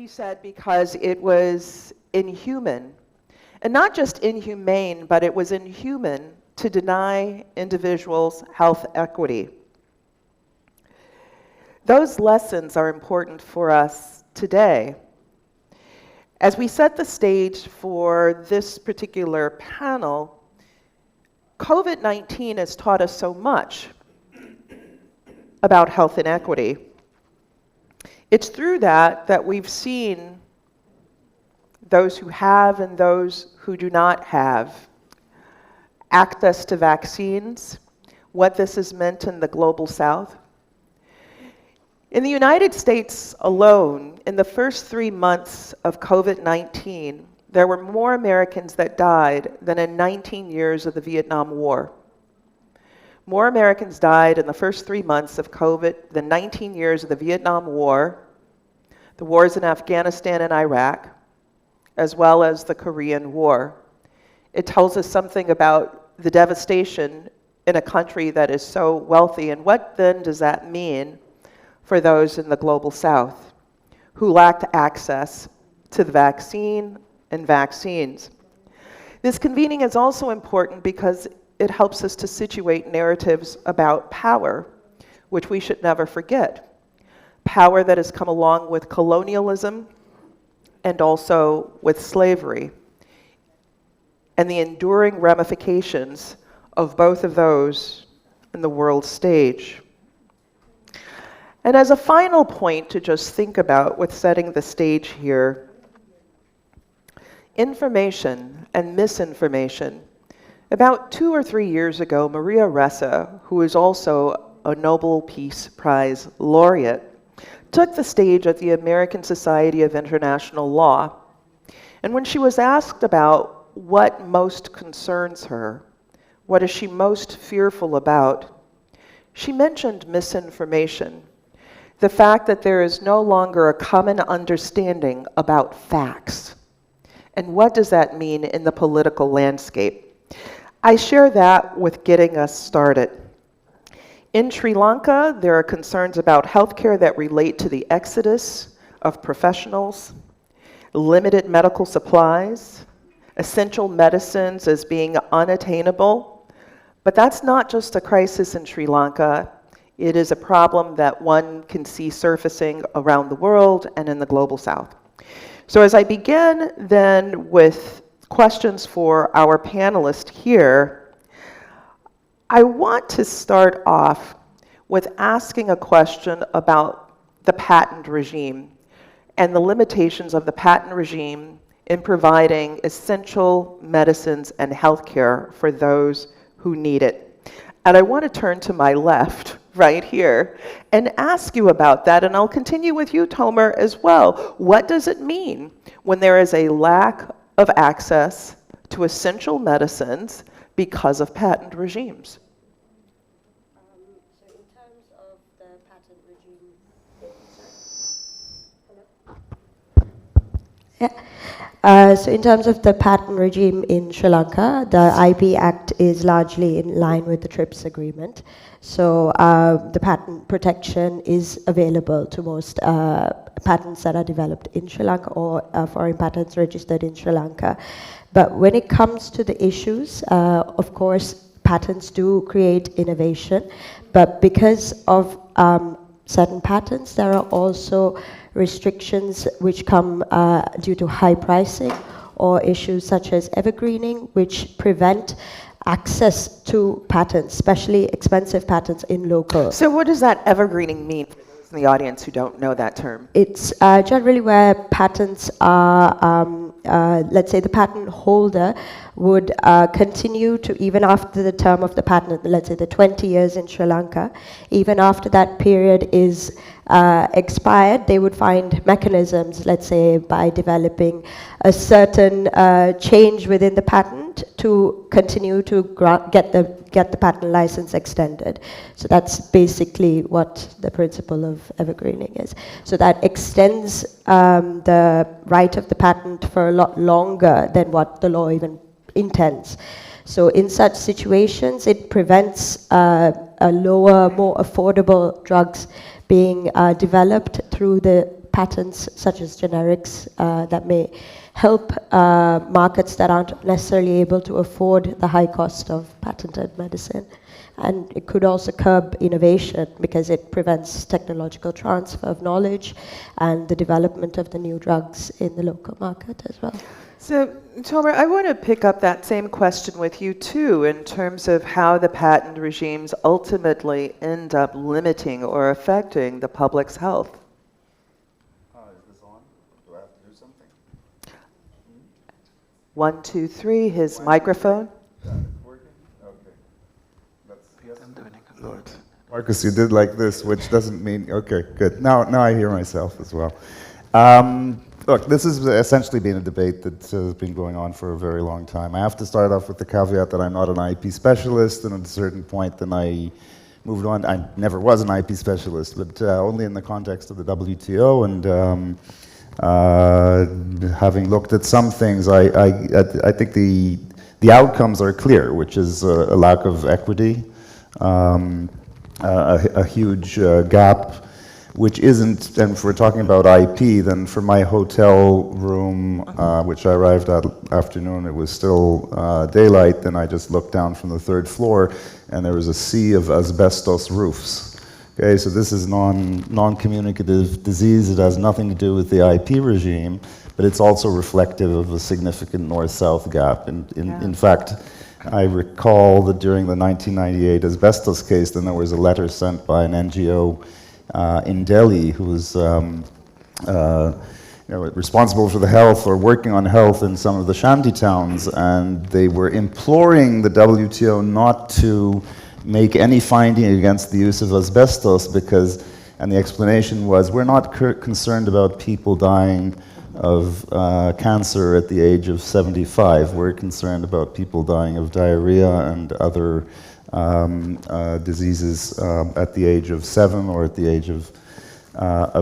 He said because it was inhuman, and not just inhumane, but it was inhuman to deny individuals health equity. Those lessons are important for us today. As we set the stage for this particular panel, COVID-19 has taught us so much about health inequity. It's through that we've seen those who have and those who do not have access to vaccines, what this has meant in the global South. In the United States alone, in the first 3 months of COVID-19, there were more Americans that died than in 19 years of the Vietnam War. More Americans died in the first 3 months of COVID than 19 years of the Vietnam War, the wars in Afghanistan and Iraq, as well as the Korean War. It tells us something about the devastation in a country that is so wealthy, and what then does that mean for those in the global South who lacked access to the vaccine and vaccines. This convening is also important because it helps us to situate narratives about power, which we should never forget. Power that has come along with colonialism and also with slavery, and the enduring ramifications of both of those in the world stage. And as a final point to just think about with setting the stage here, information and misinformation. About 2 or 3 years ago, Maria Ressa, who is also a Nobel Peace Prize laureate, took the stage at the American Society of International Law. And when she was asked about what most concerns her, what is she most fearful about, she mentioned misinformation. The fact that there is no longer a common understanding about facts. And what does that mean in the political landscape? I share that with getting us started. In Sri Lanka, there are concerns about healthcare that relate to the exodus of professionals, limited medical supplies, essential medicines as being unattainable. But that's not just a crisis in Sri Lanka. It is a problem that one can see surfacing around the world and in the global South. So as I begin then with questions for our panelists here, I want to start off with asking a question about the patent regime and the limitations of the patent regime in providing essential medicines and healthcare for those who need it. And I want to turn to my left, right here, and ask you about that, and I'll continue with you, Tomer, as well. What does it mean when there is a lack of access to essential medicines because of patent regimes? So in terms of the patent regime, so in terms of the patent regime in Sri Lanka, the IP Act is largely in line with the TRIPS agreement. So the patent protection is available to most patents that are developed in Sri Lanka or foreign patents registered in Sri Lanka. But when it comes to the issues, of course, patents do create innovation, but because of certain patents, there are also restrictions which come due to high pricing or issues such as evergreening, which prevent access to patents, especially expensive patents in local. So what does that evergreening mean for those in the audience who don't know that term? It's generally where patents are, let's say the patent holder would continue to, even after the term of the patent, let's say the 20 years in Sri Lanka, even after that period is expired, they would find mechanisms, let's say by developing a certain change within the patent to continue to get the patent license extended. So that's basically what the principle of evergreening is. So that extends the right of the patent for a lot longer than what the law even intends. So in such situations, it prevents a lower, more affordable drugs being developed through the patents such as generics that may help markets that aren't necessarily able to afford the high cost of patented medicine. And it could also curb innovation because it prevents technological transfer of knowledge and the development of the new drugs in the local market as well. So, Tomer, I want to pick up that same question with you too, in terms of how the patent regimes ultimately end up limiting or affecting the public's health. Is this on? Do I have to do something? 1, 2, 3, his microphone. Yeah, it's working? Okay. Yes. Marcus, you did like this, which doesn't mean, okay, good. Now I hear myself as well. Look, this has essentially been a debate that has been going on for a very long time. I have to start off with the caveat that I'm not an IP specialist, and at a certain point then I moved on. I never was an IP specialist, but only in the context of the WTO, and having looked at some things, I think the outcomes are clear, which is a lack of equity, a huge gap, which isn't, and if we're talking about IP, then for my hotel room, which I arrived at afternoon, it was still daylight, then I just looked down from the 3rd floor, and there was a sea of asbestos roofs. Okay, so this is non-communicative disease. It has nothing to do with the IP regime, but it's also reflective of a significant north-south gap. In fact, I recall that during the 1998 asbestos case, then there was a letter sent by an NGO in Delhi, who was responsible for the health or working on health in some of the shanty towns, and they were imploring the WTO not to make any finding against the use of asbestos because, and the explanation was, we're not concerned about people dying of cancer at the age of 75. We're concerned about people dying of diarrhea and other diseases at the age of 7 or at the age of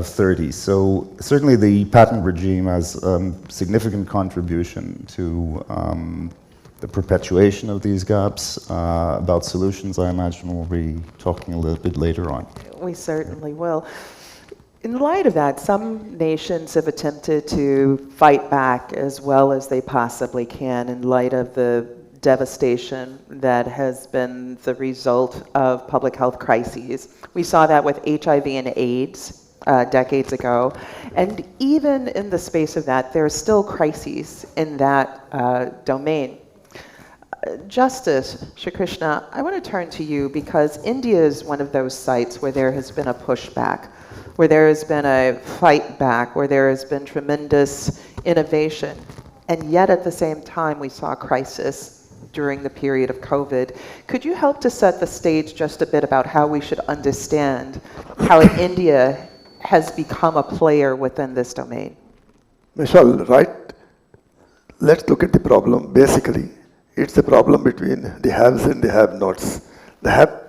30. So certainly the patent regime has significant contribution to the perpetuation of these gaps. About solutions, I imagine we'll be talking a little bit later on. We certainly will. In light of that, some nations have attempted to fight back as well as they possibly can in light of the devastation that has been the result of public health crises. We saw that with HIV and AIDS decades ago. And even in the space of that, there are still crises in that domain. Justice, Srikrishna, I want to turn to you because India is one of those sites where there has been a pushback, where there has been a fight back, where there has been tremendous innovation. And yet at the same time, we saw a crisis during the period of COVID. Could you help to set the stage just a bit about how we should understand how India has become a player within this domain? Michele, right? Let's look at the problem. Basically, it's a problem between the haves and the have-nots. The have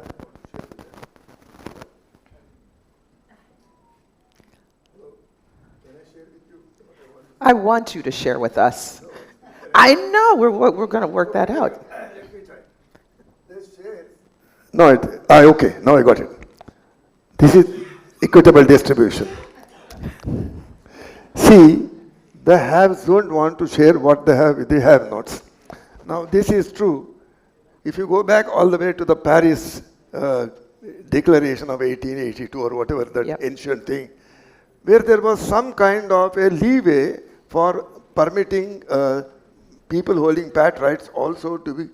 I want you to share with us. I know, we're going to work that out. No, okay, now I got it. This is equitable distribution. See, the haves don't want to share what they have with the have-nots. Now, this is true. If you go back all the way to the Paris Declaration of 1882 or whatever, that ancient thing, where there was some kind of a leeway for permitting people holding pat rights also to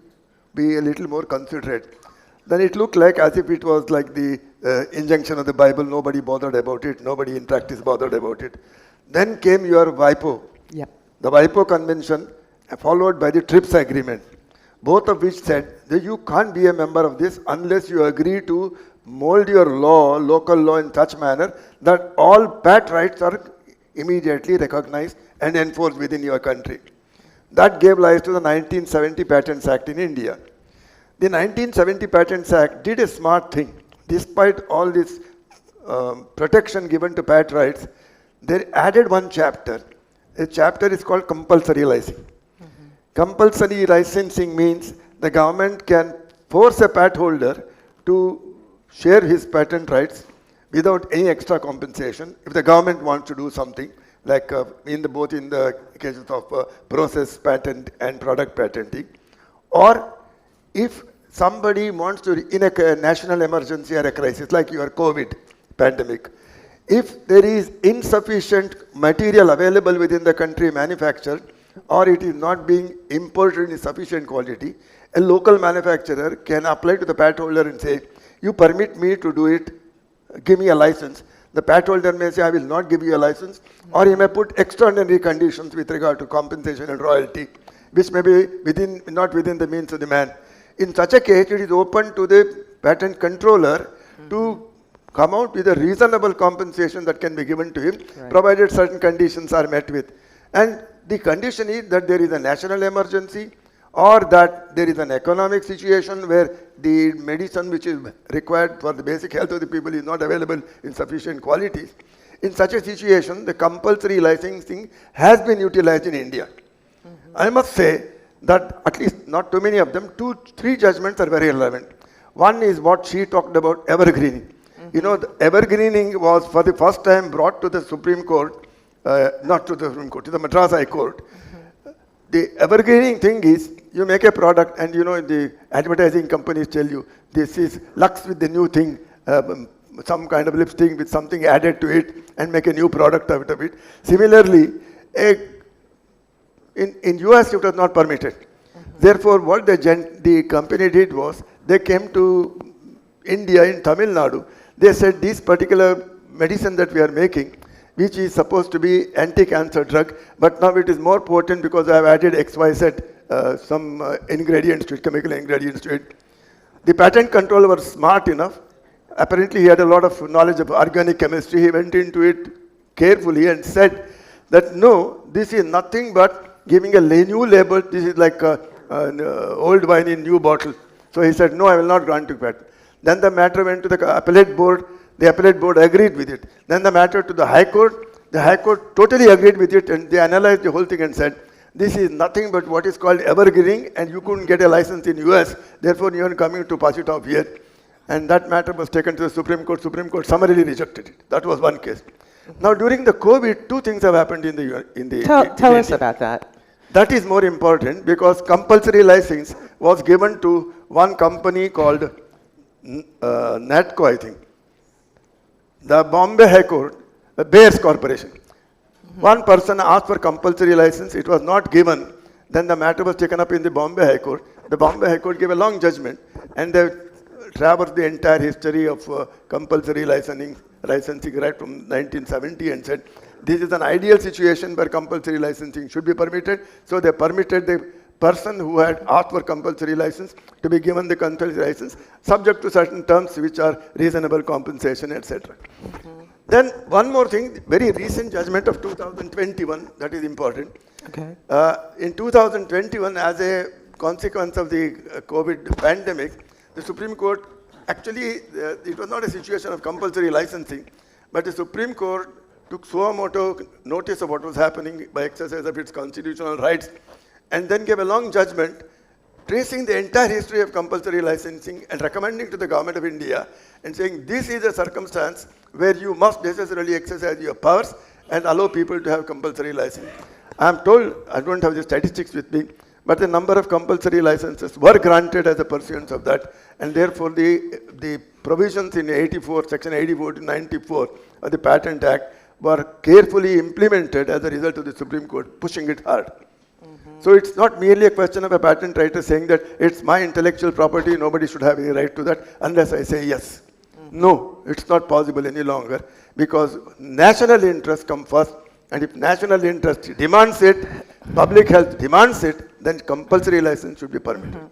be a little more considerate. Then it looked like as if it was like the injunction of the Bible, nobody bothered about it, nobody in practice bothered about it. Then came your WIPO, the WIPO Convention, followed by the TRIPS Agreement, both of which said that you can't be a member of this unless you agree to mold your law, local law in such manner that all pat rights are immediately recognized and enforced within your country. That gave rise to the 1970 Patents Act in India. The 1970 Patents Act did a smart thing. Despite all this protection given to pat rights, they added one chapter. A chapter is called compulsory licensing. Compulsory licensing means the government can force a pat holder to share his patent rights without any extra compensation. If the government wants to do something, like both in the cases of process patent and product patenting, or if somebody wants to, in a national emergency or a crisis, like your COVID pandemic, if there is insufficient material available within the country manufactured, or it is not being imported in sufficient quantity, a local manufacturer can apply to the patent holder and say, you permit me to do it, give me a license. The patent holder may say, I will not give you a license, or he may put extraordinary conditions with regard to compensation and royalty, which may be not within the means of the man. In such a case, it is open to the patent controller to come out with a reasonable compensation that can be given to him, provided certain conditions are met with. And the condition is that there is a national emergency, or that there is an economic situation where the medicine which is required for the basic health of the people is not available in sufficient quantities. In such a situation, the compulsory licensing has been utilized in India. I must say that at least not too many of them, 2-3 judgments are very relevant. One is what she talked about, evergreening. You know, the evergreening was for the first time brought to the Supreme Court, not to the Supreme Court, to the Madras High Court. The evergreening thing is, you make a product and the advertising companies tell you, this is Lux with the new thing, some kind of lipstick with something added to it, and make a new product out of it. Similarly, in US it was not permitted. Therefore, what the company did was, they came to India in Tamil Nadu. They said, this particular medicine that we are making, which is supposed to be anti-cancer drug, but now it is more potent because I have added XYZ, some ingredients to it, chemical ingredients to it. The patent controller was smart enough. Apparently, he had a lot of knowledge of organic chemistry. He went into it carefully and said that, no, this is nothing but giving a new label. This is like old wine in new bottle. So he said, no, I will not grant you patent. Then the matter went to the appellate board. The appellate board agreed with it. Then the matter to the High Court. The High Court totally agreed with it, and they analyzed the whole thing and said, this is nothing but what is called evergreening, and you couldn't get a license in US, therefore you are coming to pass it off here. And that matter was taken to the Supreme Court. Supreme Court summarily rejected it. That was one case. Now during the COVID, 2 things have happened in the Tell us about that. That is more important because compulsory license was given to one company called NATCO, I think. The Bombay High Court, the Bears Corporation. One person asked for compulsory license, it was not given. Then the matter was taken up in the Bombay High Court. The Bombay High Court gave a long judgment, and they traversed the entire history of compulsory licensing right from 1970 and said, this is an ideal situation where compulsory licensing should be permitted. So they permitted the person who had asked for compulsory license to be given the compulsory license, subject to certain terms which are reasonable compensation, etc. Then one more thing, very recent judgment of 2021, that is important. Okay. In 2021, as a consequence of the COVID pandemic, the Supreme Court, actually, it was not a situation of compulsory licensing, but the Supreme Court took suo moto notice of what was happening by exercise of its constitutional rights, and then gave a long judgment tracing the entire history of compulsory licensing and recommending to the government of India and saying this is a circumstance where you must necessarily exercise your powers and allow people to have compulsory license. I am told, I don't have the statistics with me, but the number of compulsory licenses were granted as a pursuance of that, and therefore the provisions in 84, section 84 to 94 of the Patent Act were carefully implemented as a result of the Supreme Court pushing it hard. So it's not merely a question of a patent writer saying that it's my intellectual property, nobody should have any right to that unless I say yes. No, it's not possible any longer because national interest comes first, and if national interest demands it, public health demands it, then compulsory license should be permitted. Well,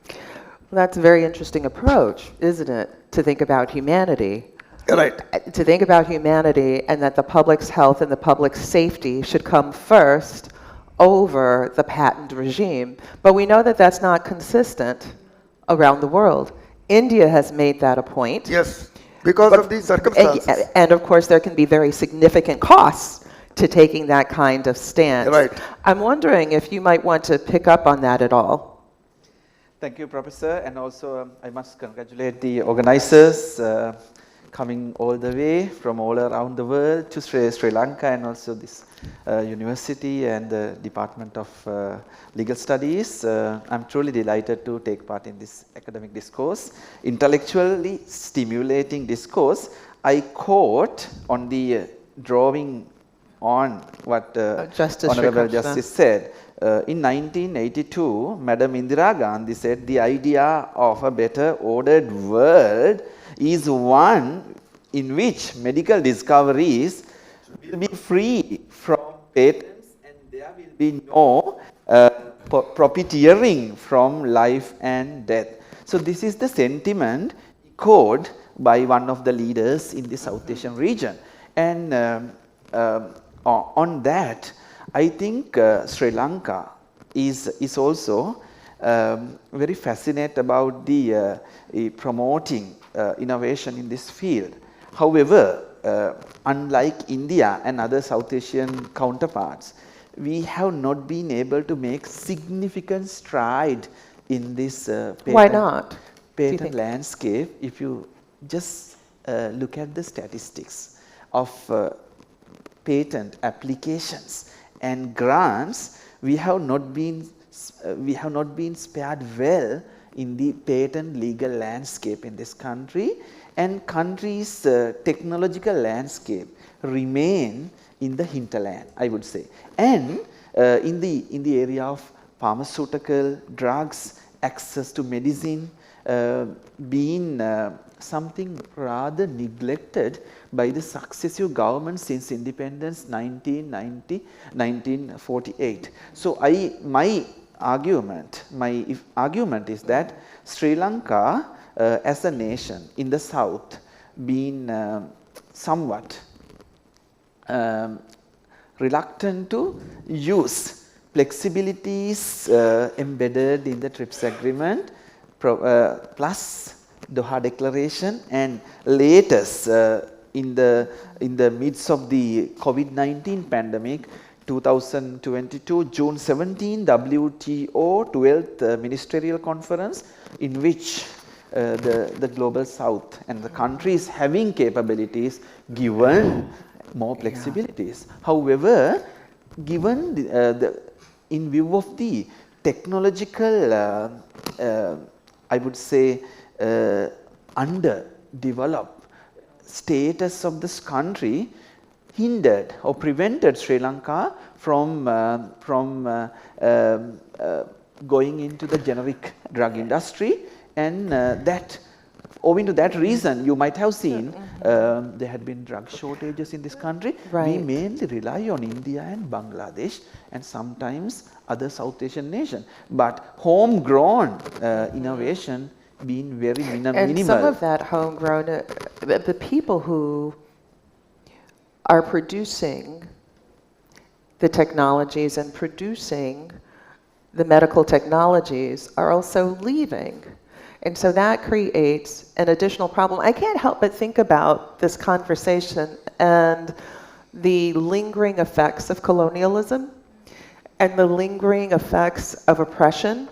that's a very interesting approach, isn't it, to think about humanity. Right. To think about humanity and that the public's health and the public's safety should come first over the patent regime. But we know that that's not consistent around the world. India has made that a point. Yes, because of these circumstances. And of course, there can be very significant costs to taking that kind of stance. Right. I'm wondering if you might want to pick up on that at all. Thank you, Professor. And also, I must congratulate the organizers, coming all the way from all around the world to Sri Lanka, and also this university and the Department of Legal Studies. I'm truly delighted to take part in this academic discourse, intellectually stimulating discourse. I quote on the drawing on what Honorable Justice said. In 1982, Madam Indira Gandhi said the idea of a better ordered world is one in which medical discoveries will be free from patents and there will be no profiteering from life and death. So this is the sentiment echoed by one of the leaders in the South Asian region. And on that, I think Sri Lanka is also very fascinated about the promoting innovation in this field. However, unlike India and other South Asian counterparts, we have not been able to make significant stride in this patent landscape. If you just look at the statistics of patent applications and grants, we have not been spared well in the patent legal landscape in this country, and country's technological landscape remain in the hinterland, I would say. And in the area of pharmaceutical drugs, access to medicine, being something rather neglected by the successive governments since independence 1948. So my argument is that Sri Lanka as a nation in the south been somewhat reluctant to use flexibilities embedded in the TRIPS agreement plus Doha Declaration, and latest in the midst of the COVID-19 pandemic, 2022 June 17 WTO 12th Ministerial Conference, in which the global south and the countries having capabilities given more flexibilities. However, given in view of the technological I would say underdeveloped status of this country hindered or prevented Sri Lanka from going into the generic drug industry, and that owing to that reason you might have seen there had been drug shortages in this country. We mainly rely on India and Bangladesh and sometimes other South Asian nations, but homegrown innovation being very minimal. And some of that homegrown, the people who are producing the technologies and producing the medical technologies are also leaving. And so that creates an additional problem. I can't help but think about this conversation and the lingering effects of colonialism and the lingering effects of oppression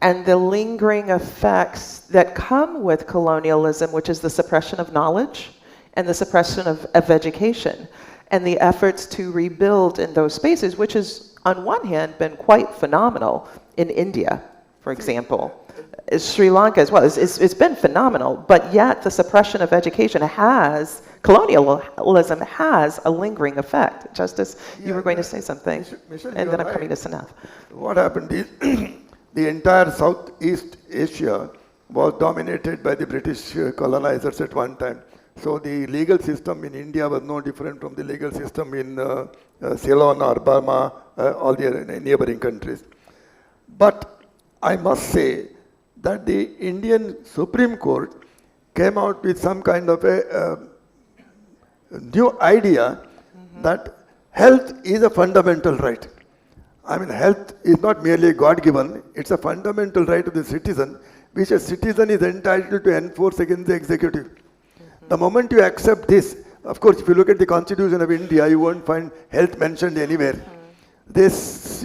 and the lingering effects that come with colonialism, which is the suppression of knowledge and the suppression of education, and the efforts to rebuild in those spaces, which has, on one hand, been quite phenomenal in India, for example. Sri Lanka as well. It's been phenomenal, but yet the suppression of education has, colonialism has a lingering effect. Justice, you were going to say something, Michele, and then I'm coming to Sanath. What happened is, the entire Southeast Asia was dominated by the British colonizers at one time. So the legal system in India was no different from the legal system in Ceylon or Burma, all the neighboring countries. But I must say that the Indian Supreme Court came out with some kind of a new idea that health is a fundamental right. I mean, health is not merely God-given, it's a fundamental right of the citizen, which a citizen is entitled to enforce against the executive. The moment you accept this, of course, if you look at the Constitution of India, you won't find health mentioned anywhere. They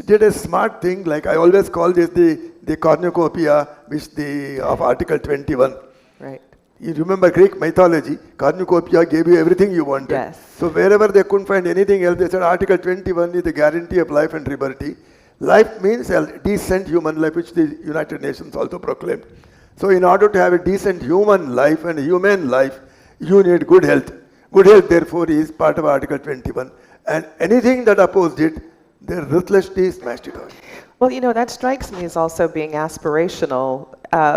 did a smart thing, like I always call this the cornucopia of Article 21. Right. You remember Greek mythology, cornucopia gave you everything you wanted. Yes. So wherever they couldn't find anything else, they said Article 21 is the guarantee of life and liberty. Life means a decent human life, which the United Nations also proclaimed. So in order to have a decent human life and a humane life, you need good health. Good health, therefore, is part of Article 21. And anything that opposed it, they ruthlessly smashed it out. Well, you know, that strikes me as also being aspirational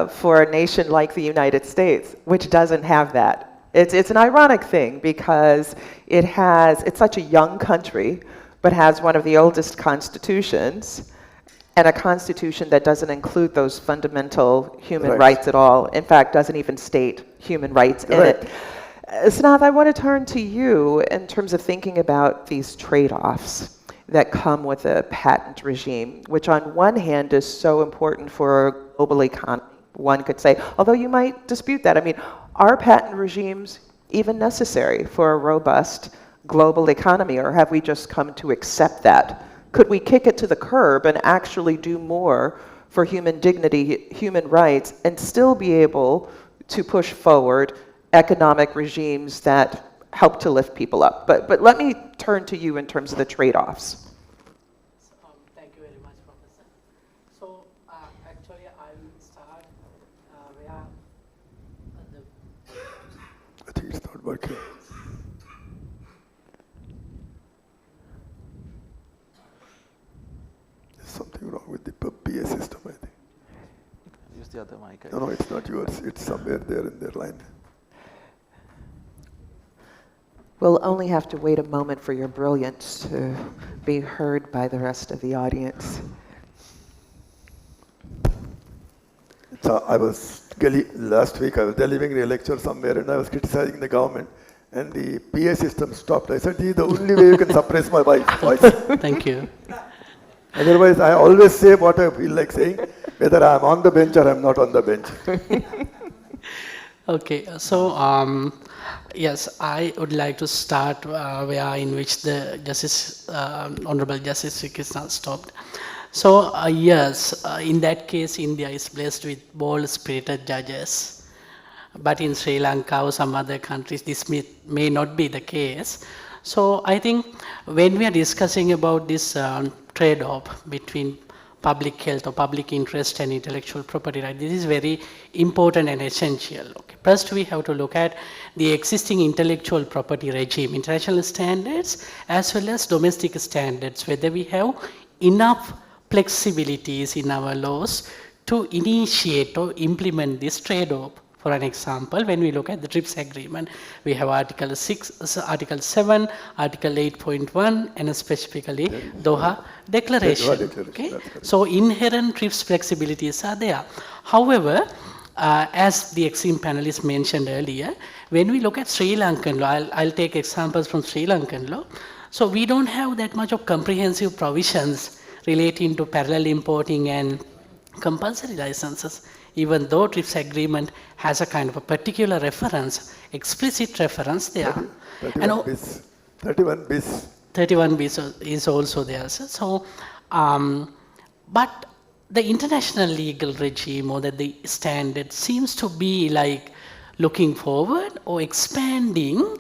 for a nation like the United States, which doesn't have that. It's an ironic thing because it's such a young country, but has one of the oldest constitutions, and a constitution that doesn't include those fundamental human rights at all. In fact, doesn't even state human rights in it. Sanath, I want to turn to you in terms of thinking about these trade-offs that come with a patent regime, which on one hand is so important for a global economy. One could say, although you might dispute that. I mean, are patent regimes even necessary for a robust global economy, or have we just come to accept that? Could we kick it to the curb and actually do more for human dignity, human rights, and still be able to push forward economic regimes that help to lift people up? But let me turn to you in terms of the trade-offs. Thank you very much, Professor. So actually I will start where I think it's not working. There's something wrong with the PA system, I think. Use the other mic. No, it's not yours. It's somewhere there in their line. We'll only have to wait a moment for your brilliance to be heard by the rest of the audience. So last week I was delivering a lecture somewhere and I was criticizing the government and the PA system stopped. I said, this is the only way you can suppress my voice. thank you. Otherwise, I always say what I feel like saying, whether I'm on the bench or I'm not on the bench. Okay, so yes, I would like to start where in which the Justice, Honorable Justice Srikrishna stopped. So yes, in that case, India is blessed with bold-spirited judges. But in Sri Lanka or some other countries, this may not be the case. So I think when we are discussing about this trade-off between public health or public interest and intellectual property right, this is very important and essential. Okay. First, we have to look at the existing intellectual property regime, international standards as well as domestic standards, whether we have enough flexibilities in our laws to initiate or implement this trade-off. For an example, when we look at the TRIPS agreement, we have Article 6, Article 7, Article 8.1, and specifically Doha Declaration. Okay? So inherent TRIPS flexibilities are there. However, as the esteemed panelists mentioned earlier, when we look at Sri Lankan law, I'll take examples from Sri Lankan law. So we don't have that much of comprehensive provisions relating to parallel importing and compulsory licenses, even though TRIPS agreement has a kind of a particular reference, explicit reference there. 31 bis. 31 bis is also there. So, but the international legal regime or the standard seems to be like looking forward or expanding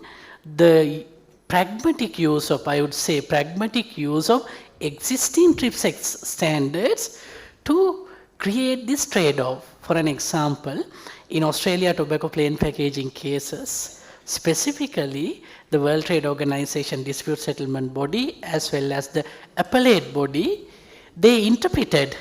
the pragmatic use of, I would say, pragmatic use of existing TRIPS standards to create this trade-off. For an example, in Australia tobacco plain packaging cases, specifically the World Trade Organization Dispute Settlement Body as well as the appellate body, they interpreted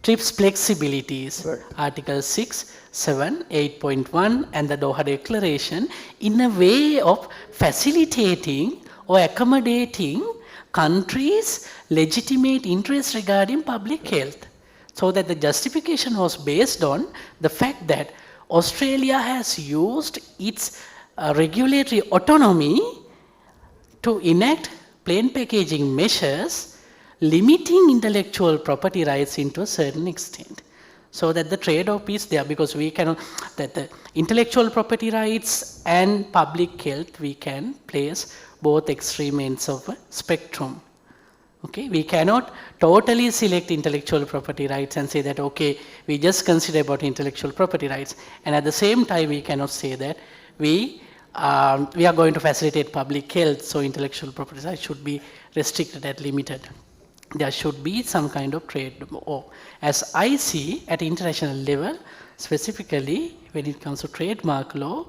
TRIPS flexibilities, right. Article 6, 7, 8.1 and the Doha Declaration in a way of facilitating or accommodating countries' legitimate interests regarding public health. So that the justification was based on the fact that Australia has used its regulatory autonomy to enact plain packaging measures limiting intellectual property rights into a certain extent. So that the trade-off is there, because we cannot, that the intellectual property rights and public health, we can place both extreme ends of a spectrum. Okay, we cannot totally select intellectual property rights and say that, okay, we just consider about intellectual property rights, and at the same time we cannot say that we are going to facilitate public health, so intellectual property rights should be restricted and limited. There should be some kind of trade. Or as I see at international level, specifically when it comes to trademark law,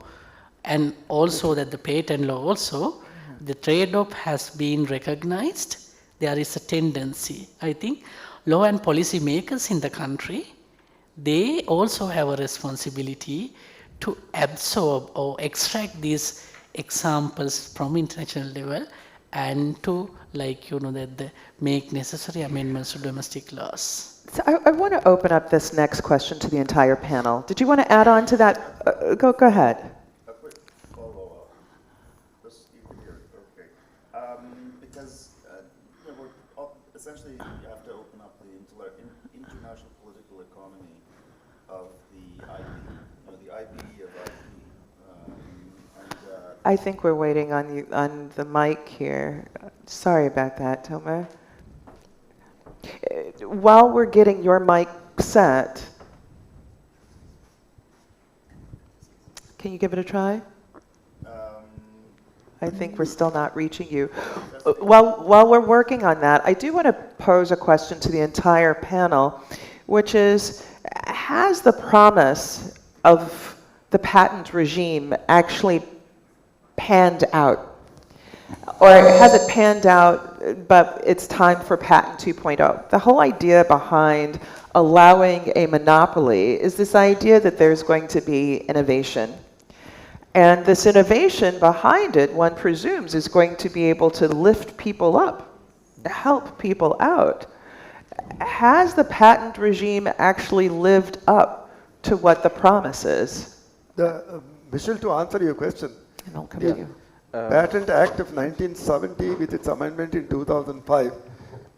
and also that the patent law also, the trade-off has been recognized. There is a tendency, I think, law and policy makers in the country, they also have a responsibility to absorb or extract these examples from international level and to, like, that make necessary amendments to domestic laws. So I want to open up this next question to the entire panel. Did you want to add on to that? Go ahead. A quick follow-up. Just you can hear it. Okay. Because essentially you have to open up the international political economy of the IP, the IP of IP. I think we're waiting on you on the mic here. Sorry about that, Toma. While we're getting your mic set, can you give it a try? I think we're still not reaching you. While we're working on that, I do want to pose a question to the entire panel, which is, has the promise of the patent regime actually panned out? Or has it panned out, but it's time for patent 2.0? The whole idea behind allowing a monopoly is this idea that there's going to be innovation. And this innovation behind it, one presumes, is going to be able to lift people up, help people out. Has the patent regime actually lived up to what the promise is? Michele, to answer your question, And I'll come to you. Patent Act of 1970 with its amendment in 2005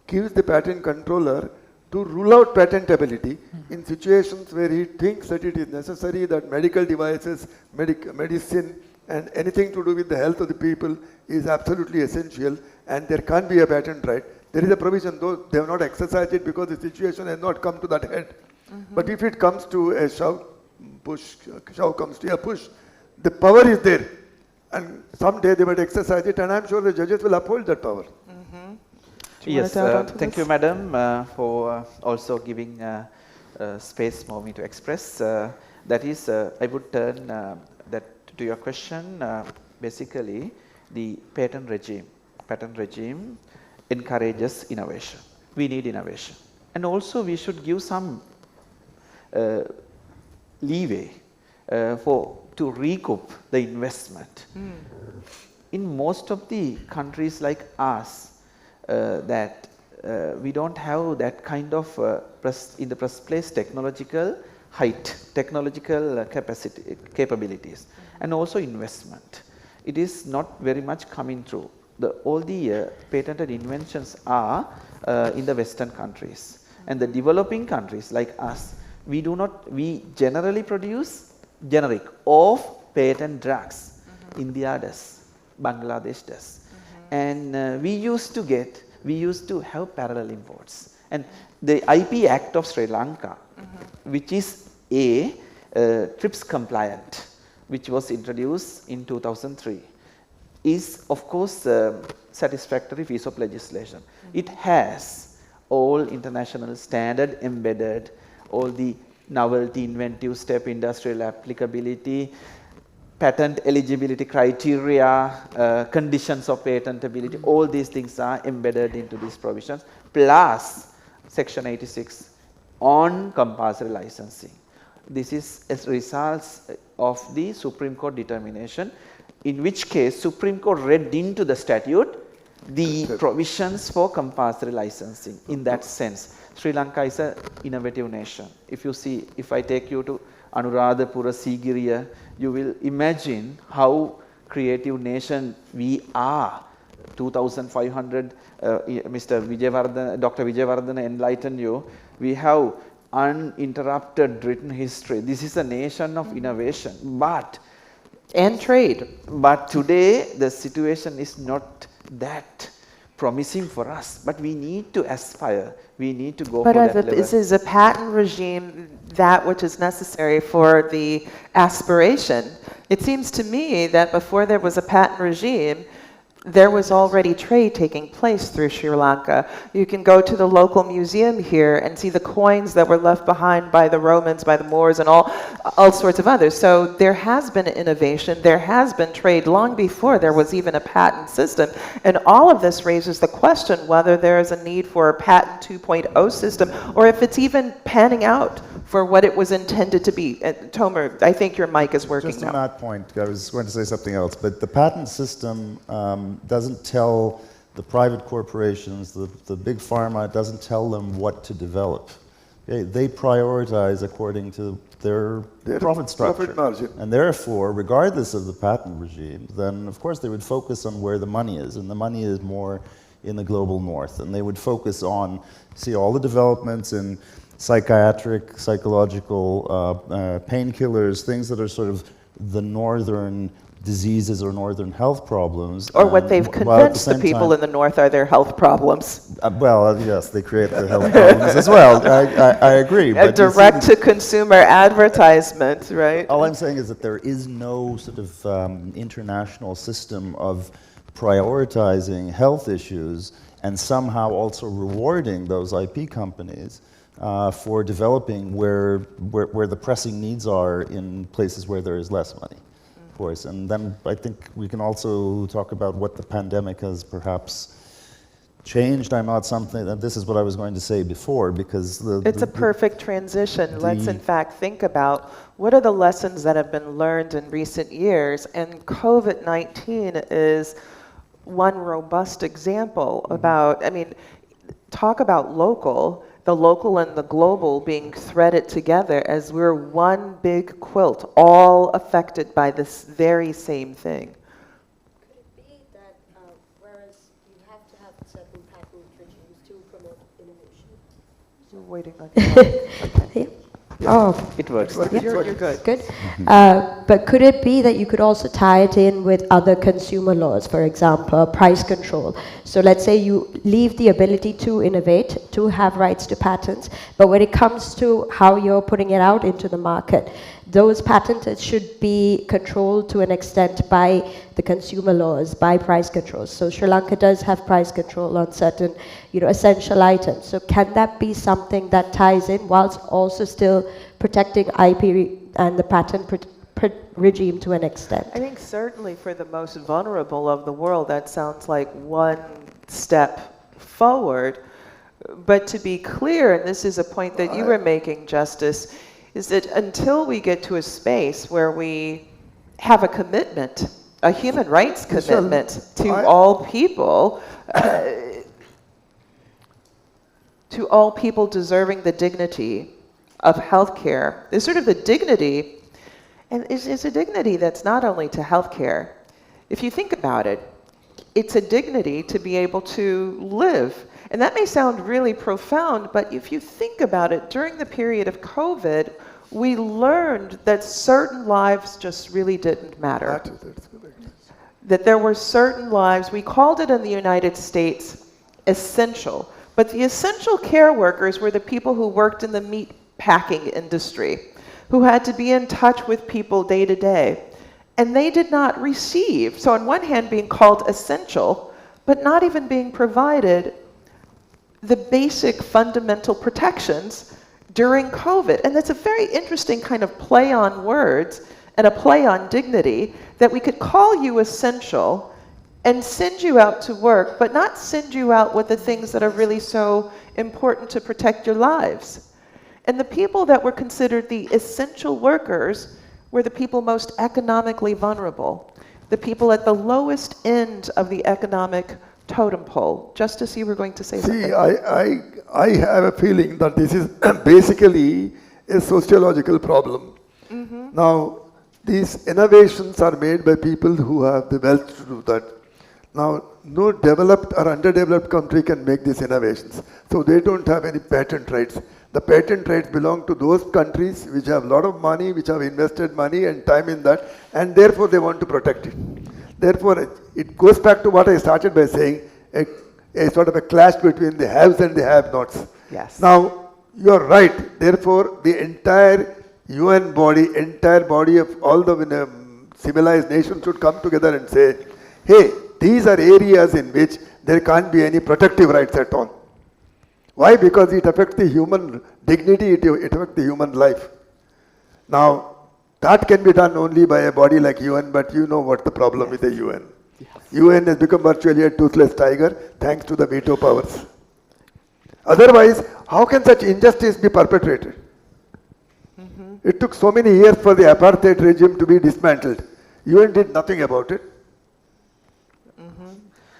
gives the patent controller to rule out patentability in situations where he thinks that it is necessary that medical devices, medicine and anything to do with the health of the people is absolutely essential and there can't be a patent right. There is a provision, though they have not exercised it because the situation has not come to that head. But if it comes to a shove comes to a push, the power is there. And someday they might exercise it, and I'm sure the judges will uphold that power. Yes, thank you, madam, for also giving space for me to express. That is, I would turn that to your question. Basically, the patent regime encourages innovation. We need innovation. And also we should give some leeway to recoup the investment. In most of the countries like us, we don't have that kind of in the first place technological height, technological capabilities, and also investment. It is not very much coming through. All the patented inventions are in the Western countries, and the developing countries like us, we generally produce generic of patent drugs. India does, Bangladesh does, and we used to have parallel imports. And the IP Act of Sri Lanka, which is a TRIPS compliant, which was introduced in 2003, is of course satisfactory piece of legislation. It has all international standard embedded, all the novelty, inventive step, industrial applicability, patent eligibility criteria, conditions of patentability, all these things are embedded into these provisions, plus Section 86 on compulsory licensing. This is as result of the Supreme Court determination, in which case Supreme Court read into the statute the provisions for compulsory licensing. In that sense, Sri Lanka is an innovative nation. If you see, if I take you to Anuradhapura, Sigiriya, you will imagine how creative nation we are. 2,500, Mr. Vijayavardhana, Dr. Vijayavardhana enlightened you. We have uninterrupted written history. This is a nation of innovation, And trade. but today the situation is not that. promising for us, but we need to aspire, we need to go But for that level. is a patent regime that which is necessary for the aspiration? It seems to me that before there was a patent regime, there was already trade taking place through Sri Lanka. You can go to the local museum here and see the coins that were left behind by the Romans, by the Moors, and all sorts of others. So there has been innovation, there has been trade long before there was even a patent system. And all of this raises the question whether there is a need for a patent 2.0 system, or if it's even panning out for what it was intended to be. Tomer, I think your mic is working Just now. on that point, I was going to say something else, but the patent system doesn't tell the private corporations, the big pharma, it doesn't tell them what to develop. Okay? They prioritize according to their profit structure. Profit margin. And therefore, regardless of the patent regime, then of course they would focus on where the money is, and the money is more in the global north. And they would focus on, see, all the developments in psychiatric, psychological, painkillers, things that are sort of the northern diseases or northern health problems. Or what they've while at convinced the same people time- in the north are their health problems. yes, they create the health problems as well. I agree. A but you see direct-to-consumer advertisement, right? all I'm saying is that there is no sort of international system of prioritizing health issues and somehow also rewarding those IP companies for developing where the pressing needs are in places where there is less money, of course. And then I think we can also talk about what the pandemic has perhaps changed. This is what I was going to say before, because It's a perfect transition. Let's in fact think about what are the lessons that have been learned in recent years, and COVID-19 is one robust example about, talk about the local and the global being threaded together as we're one big quilt, all affected by this very same thing. Could it be that whereas you have to have certain patent regimes to promote innovation? We're waiting on you. Oh, It works. You're good. good. But could it be that you could also tie it in with other consumer laws, for example, price control? So let's say you leave the ability to innovate, to have rights to patents, but when it comes to how you're putting it out into the market, those patents should be controlled to an extent by the consumer laws, by price controls. So Sri Lanka does have price control on certain, essential items. So can that be something that ties in whilst also still protecting IP and the patent regime to an extent? I think certainly for the most vulnerable of the world, that sounds like one step forward. But to be clear, and this is a point that you were making, Justice, is that until we get to a space where we have a commitment, a human rights commitment to all people deserving the dignity of healthcare, is sort of the dignity, and it's a dignity that's not only to healthcare. If you think about it, it's a dignity to be able to live. And that may sound really profound, but if you think about it, during the period of COVID, we learned that certain lives just really didn't matter. That there were certain lives, we called it in the United States essential, but the essential care workers were the people who worked in the meat packing industry, who had to be in touch with people day to day. And they did not receive, so on one hand being called essential, but not even being provided the basic fundamental protections during COVID. And that's a very interesting kind of play on words and a play on dignity, that we could call you essential and send you out to work, but not send you out with the things that are really so important to protect your lives. And the people that were considered the essential workers were the people most economically vulnerable, the people at the lowest end of the economic totem pole. Justice, you were going to say something. See, I have a feeling that this is basically a sociological problem. Now, these innovations are made by people who have the wealth to do that. Now, no developed or underdeveloped country can make these innovations. So they don't have any patent rights. The patent rights belong to those countries which have a lot of money, which have invested money and time in that, and therefore they want to protect it. Therefore, it goes back to what I started by saying, a sort of a clash between the haves and the have-nots. Yes. Now, you're right. Therefore, the entire UN body, entire body of all the civilized nations should come together and say, hey, these are areas in which there can't be any protective rights at all. Why? Because it affects the human dignity, it affects the human life. Now, that can be done only by a body like UN, but you know what the problem with the UN. Yes. UN has become virtually a toothless tiger thanks to the veto powers. Otherwise, how can such injustice be perpetrated? It took so many years for the apartheid regime to be dismantled. UN did nothing about it.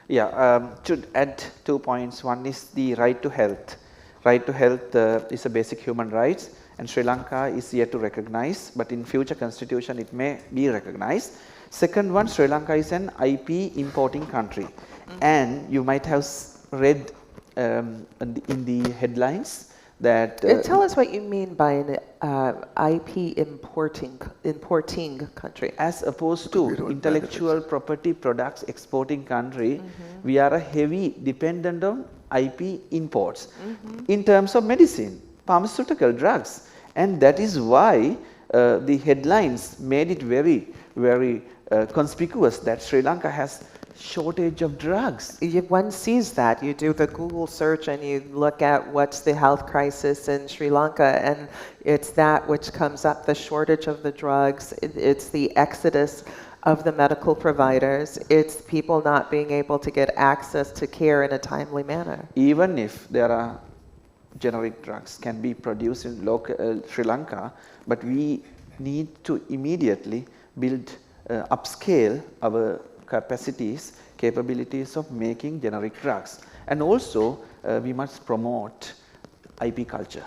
Yeah, to add 2 points. One is the right to health. Right to health is a basic human right, and Sri Lanka is yet to recognize, but in future constitution it may be recognized. Second one, Sri Lanka is an IP importing country, and you might have read in the headlines that tell us what you mean by an IP importing country. As opposed to intellectual property products exporting country, we are a heavy dependent on IP imports in terms of medicine, pharmaceutical drugs, and that is why the headlines made it very, very conspicuous that Sri Lanka has shortage of drugs. One sees that. You do the Google search and you look at what's the health crisis in Sri Lanka, and it's that which comes up, the shortage of the drugs, it's the exodus of the medical providers, it's people not being able to get access to care in a timely manner. Even if there are generic drugs can be produced in local Sri Lanka, but we need to immediately build, upscale our capabilities of making generic drugs. And also we must promote IP culture,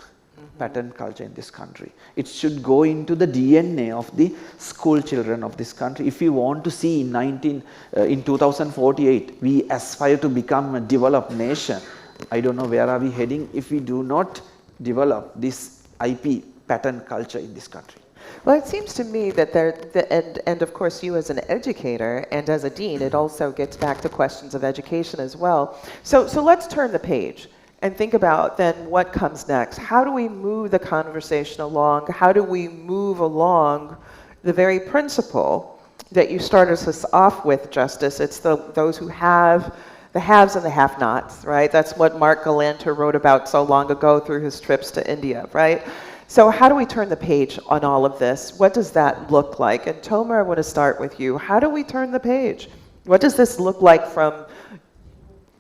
patent culture in this country. It should go into the DNA of the school children of this country. If we want to see in 2048, we aspire to become a developed nation. I don't know where are we heading if we do not develop this IP patent culture in this country. Well, it seems to me that and of course you as an educator and as a dean, it also gets back to questions of education as well. So let's turn the page and think about then what comes next. How do we move the conversation along? How do we move along the very principle that you started us off with, Justice? It's those who have, the haves and the have-nots, right? That's what Mark Galanter wrote about so long ago through his trips to India, right? So how do we turn the page on all of this? What does that look like? And Tomer, I want to start with you. How do we turn the page? What does this look like from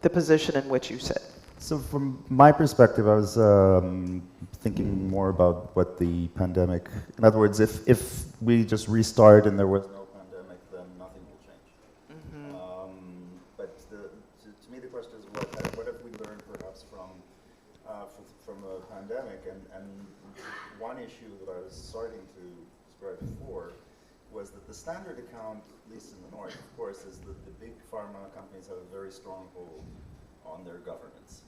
the position in which you sit? So from my perspective, I was thinking more about what the pandemic, in other words, if we just restart and there was no pandemic, then nothing will change. But to me the question is, what have we learned perhaps from the pandemic? And one issue that I was starting to describe before was that the standard account, at least in the north, of course, is that the big pharma companies have a very strong hold on their governance.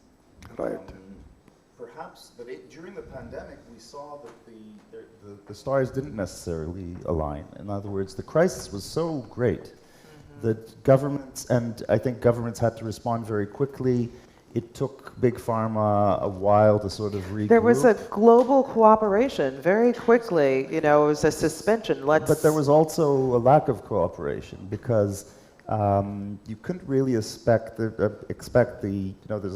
Right. Perhaps, but during the pandemic, we saw that the stars didn't necessarily align. In other words, the crisis was so great that governments, and I think governments had to respond very quickly. It took Big Pharma a while to sort of regroup. There was a global cooperation very quickly. You know, it was a suspension. But there was also a lack of cooperation because you couldn't really expect there's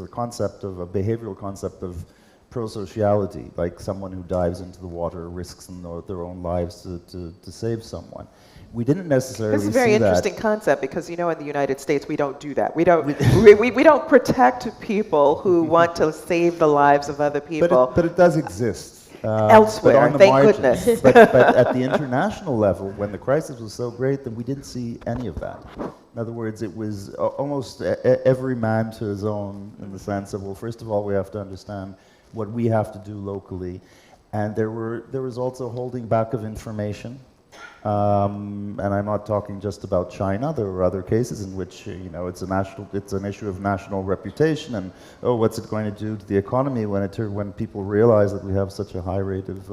a concept of a behavioral concept of pro-sociality, like someone who dives into the water risks their own lives to save someone. We didn't necessarily see that. This is a very interesting concept because, you know, in the United States, we don't do that. We don't, we don't protect people who want to save the lives of other people. But it does exist. Elsewhere, thank goodness. but at the international level, when the crisis was so great, then we didn't see any of that. In other words, it was almost every man to his own in the sense of, well, first of all, we have to understand what we have to do locally. And there was also holding back of information. And I'm not talking just about China. There were other cases in which it's an issue of national reputation, and what's it going to do to the economy when people realize that we have such a high rate of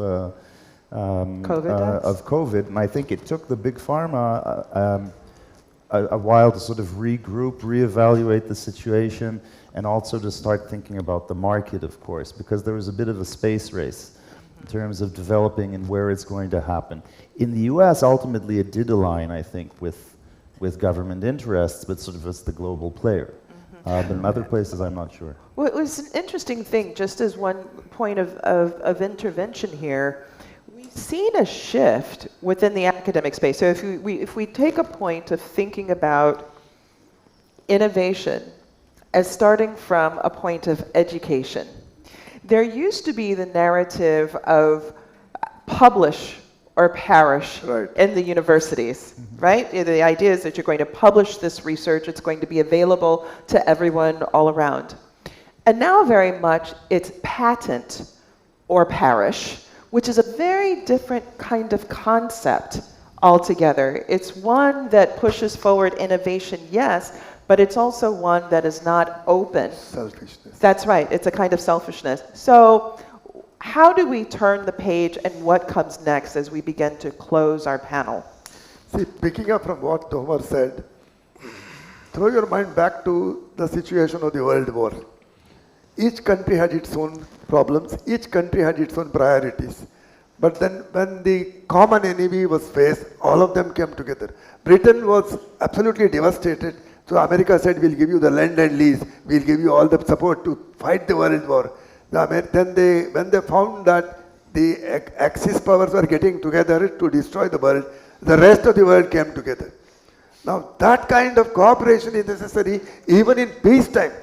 COVID. And I think it took the big pharma a while to sort of regroup, reevaluate the situation, and also to start thinking about the market, of course, because there was a bit of a space race in terms of developing and where it's going to happen. In the US, ultimately, it did align, I think, with government interests, but sort of as the global player. But in other places, I'm not sure. Well, it was an interesting thing, just as one point of intervention here. We've seen a shift within the academic space. So if we take a point of thinking about innovation as starting from a point of education, there used to be the narrative of publish or perish in the universities, right? The idea is that you're going to publish this research, it's going to be available to everyone all around. And now very much it's patent or perish, which is a very different kind of concept altogether. It's one that pushes forward innovation, yes, but it's also one that is not open. Selfishness. That's right, it's a kind of selfishness. So how do we turn the page and what comes next as we begin to close our panel? See, picking up from what Tomer said, throw your mind back to the situation of the World War. Each country had its own problems, each country had its own priorities. But then when the common enemy was faced, all of them came together. Britain was absolutely devastated. So America said, we'll give you the land and lease, we'll give you all the support to fight the World War. Then when they found that the Axis powers were getting together to destroy the world, the rest of the world came together. Now that kind of cooperation is necessary even in peacetime.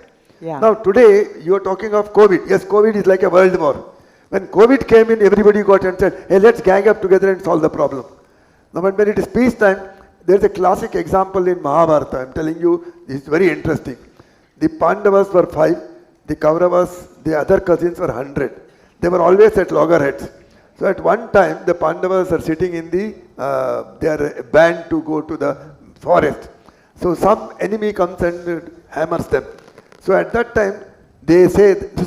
Yeah. Now today you are talking of COVID. Yes, COVID is like a world war. When COVID came in, everybody got and said, hey, let's gang up together and solve the problem. Now when it is peacetime, there's a classic example in Mahabharata. I'm telling you, it's very interesting. The Pandavas were 5, the Kauravas, the other cousins were 100. They were always at loggerheads. So at one time, the Pandavas are sitting in their band to go to the forest. So some enemy comes and hammers them. So at that time, they say, the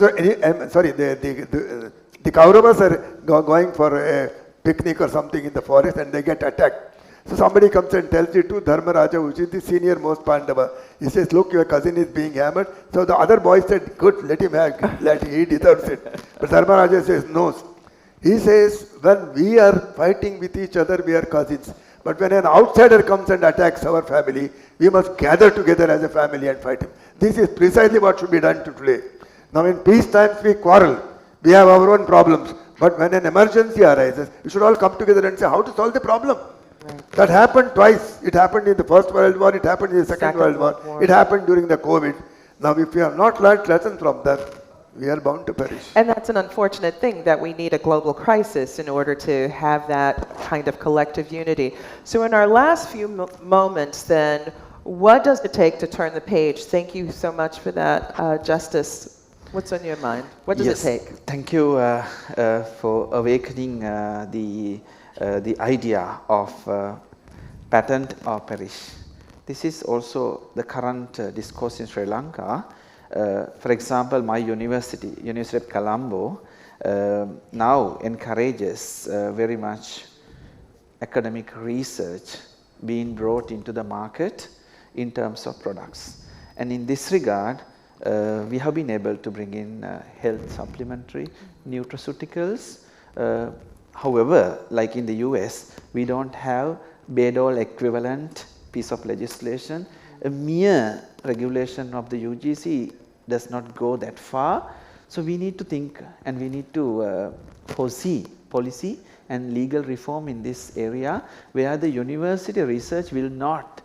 Kauravas are going for a picnic or something in the forest and they get attacked. So somebody comes and tells it to Dharmaraja, which is the senior most Pandava. He says, look, your cousin is being hammered. So the other boy said, good, let him have, he deserves it. But Dharmaraja says, no. He says, when we are fighting with each other, we are cousins. But when an outsider comes and attacks our family, we must gather together as a family and fight him. This is precisely what should be done today. Now in peace times, we quarrel. We have our own problems. But when an emergency arises, we should all come together and say, how to solve the problem? Right. That happened twice. It happened in the First World War, it happened in the Second World War, it happened during the COVID. Now if we have not learned lessons from that, we are bound to perish. And that's an unfortunate thing, that we need a global crisis in order to have that kind of collective unity. So in our last few moments then, what does it take to turn the page? Thank you so much for that, Justice. What's on your mind? What does it take? Thank you for awakening the idea of patent or perish. This is also the current discourse in Sri Lanka. For example, my university, University of Colombo, now encourages very much academic research being brought into the market in terms of products. And in this regard, we have been able to bring in health supplementary nutraceuticals. However, like in the US, we don't have Bayh-Dole equivalent piece of legislation. A mere regulation of the UGC does not go that far. So we need to think and we need to foresee policy and legal reform in this area, where the university research will not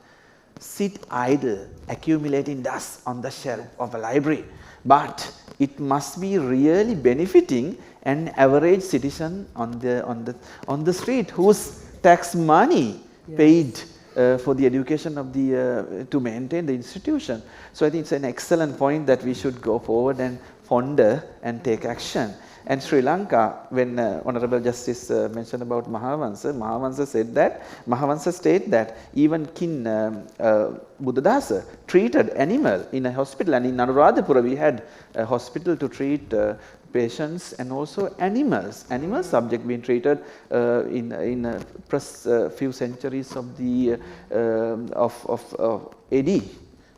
sit idle, accumulating dust on the shelf of a library, but it must be really benefiting an average citizen on the street whose tax money paid for the education of the to maintain the institution. So I think it's an excellent point that we should go forward and ponder and take action. And Sri Lanka, when Honorable Justice mentioned about Mahavansa stated that even King Buddhadasa treated animal in a hospital, and in Anuradhapura we had a hospital to treat patients and also animals. Animal subject being treated in few centuries of the AD.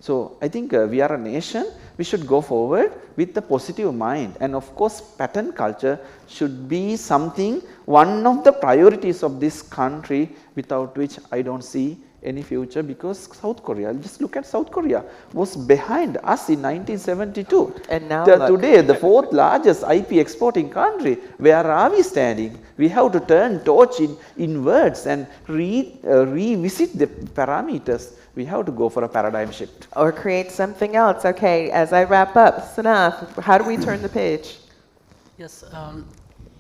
So I think we are a nation, we should go forward with a positive mind, and of course pattern culture should be something, one of the priorities of this country, without which I don't see any future, because South Korea, just look at South Korea, was behind us in 1972. And now today the fourth largest IP exporting country. Where are we standing? We have to turn torch inwards and revisit the parameters. We have to go for a paradigm shift. Or create something else. Okay, as I wrap up, Sanath, how do we turn the page? Yes,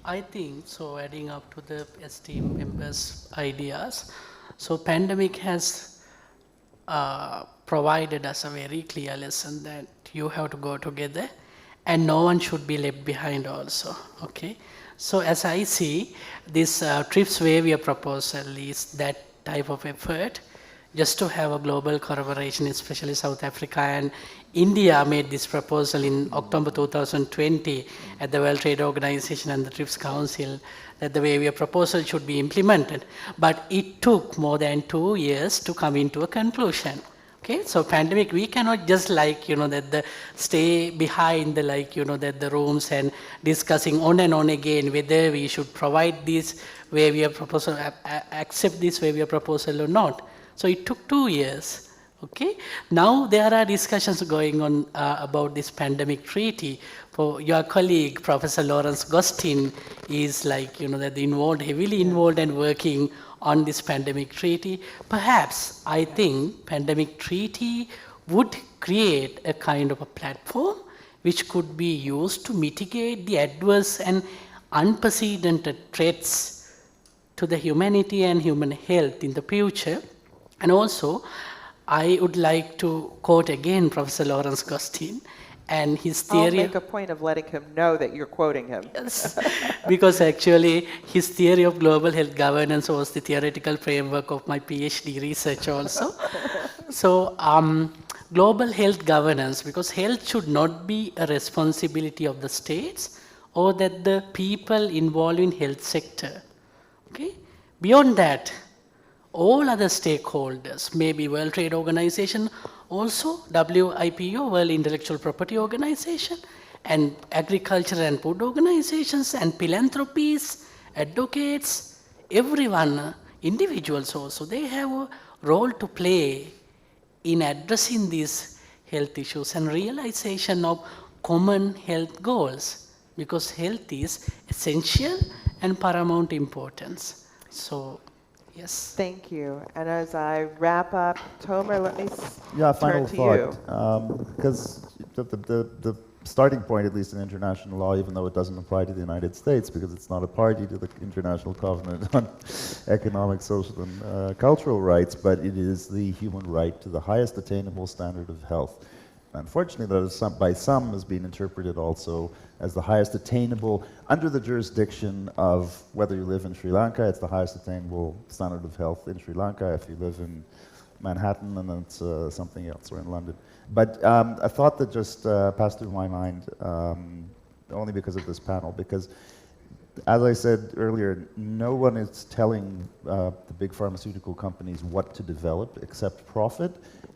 I think so. Adding up to the esteemed members' ideas, so pandemic has provided us a very clear lesson that you have to go together, and no one should be left behind also. Okay, so as I see this TRIPS waiver proposal is that type of effort, just to have a global collaboration, especially South Africa and India made this proposal in October 2020 at the World Trade Organization and the TRIPS Council that the waiver proposal should be implemented. But it took more than 2 years to come into a conclusion. Okay, so pandemic, we cannot just stay behind the rooms and discussing on and on again whether we should provide this waiver proposal, accept this waiver proposal or not. So it took 2 years. Okay. Now there are discussions going on about this pandemic treaty. For your colleague, Professor Lawrence Gostin, is heavily involved and working on this pandemic treaty. Perhaps I think pandemic treaty would create a kind of a platform which could be used to mitigate the adverse and unprecedented threats to the humanity and human health in the future. And also, I would like to quote again Professor Lawrence Gostin and his theory. I'll make a point of letting him know that you're quoting him. Yes, because actually his theory of global health governance was the theoretical framework of my PhD research also. So, global health governance, because health should not be a responsibility of the states or that the people involved in health sector. Okay? Beyond that, all other stakeholders, maybe World Trade Organization, also WIPO, World Intellectual Property Organization, and agriculture and food organizations, and philanthropies, advocates, everyone, individuals also, they have a role to play in addressing these health issues and realization of common health goals, because health is essential and paramount importance. So, yes. Thank you. And as I wrap up, Tomer, let me Final turn to thought. you. Because the starting point, at least in international law, even though it doesn't apply to the United States, because it's not a party to the International Covenant on Economic, Social, and Cultural Rights, but it is the human right to the highest attainable standard of health. Unfortunately, that is by some has been interpreted also as the highest attainable under the jurisdiction of whether you live in Sri Lanka. It's the highest attainable standard of health in Sri Lanka. If you live in Manhattan, and it's something else, or in London. But a thought that just passed through my mind, only because of this panel, because as I said earlier, no one is telling the big pharmaceutical companies what to develop except profit